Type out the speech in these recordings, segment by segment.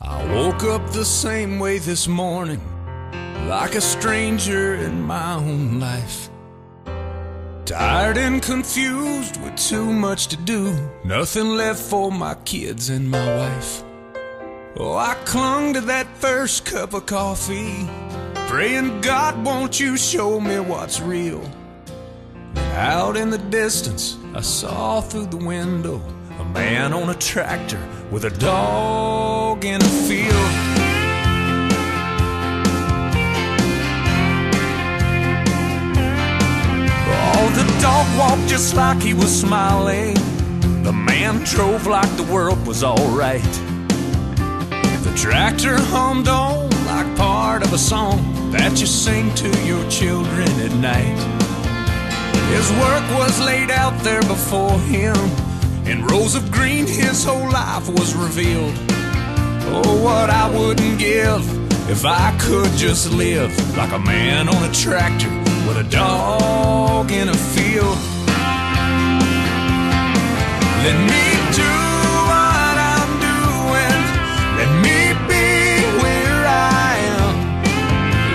I woke up the same way this morning, like a stranger in my own life. Tired and confused with too much to do, nothing left for my kids and my wife. Oh, I clung to that first cup of coffee, praying, God, won't you show me what's real? Out in the distance, I saw through the window a man on a tractor with a dog in a field. Oh, the dog walked just like he was smiling. The man drove like the world was alright. The tractor hummed on like part of a song that you sing to your children at night. His work was laid out there before him. In rows of green his whole life was revealed. Oh, what I wouldn't give if I could just live like a man on a tractor with a dog in a field. Let me do what I'm doing. Let me be where I am.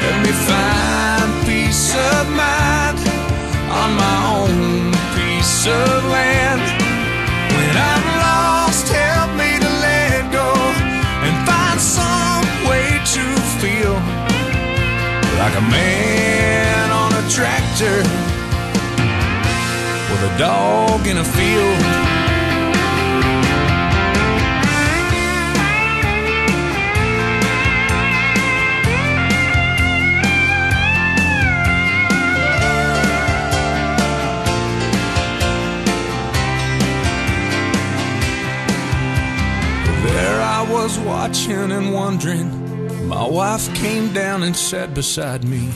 Let me find peace of mind on my own piece of land. When I'm lost, help me to let go and find some way to feel like a man on a tractor with a dog in a field. I was watching and wondering. My wife came down and sat beside me.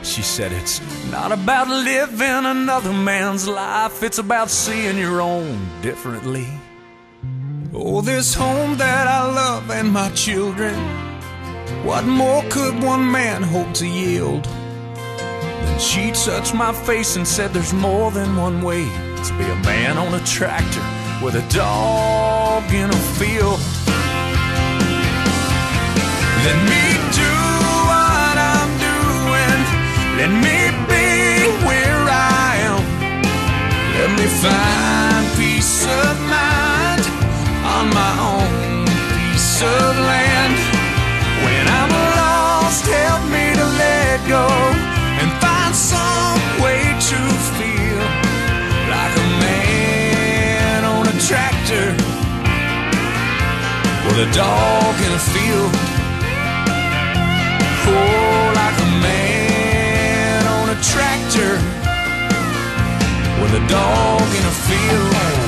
She said, it's not about living another man's life, it's about seeing your own differently. Oh, this home that I love and my children, what more could one man hope to yield? Then she touched my face and said, there's more than one way to be a man on a tractor with a dog in a field. Let me do what I'm doing. Let me be where I am. Let me find peace of mind on my own piece of land. When I'm lost, help me to let go and find some way to feel like a man on a tractor with a dog in a field. Oh, like a man on a tractor with a dog in a field.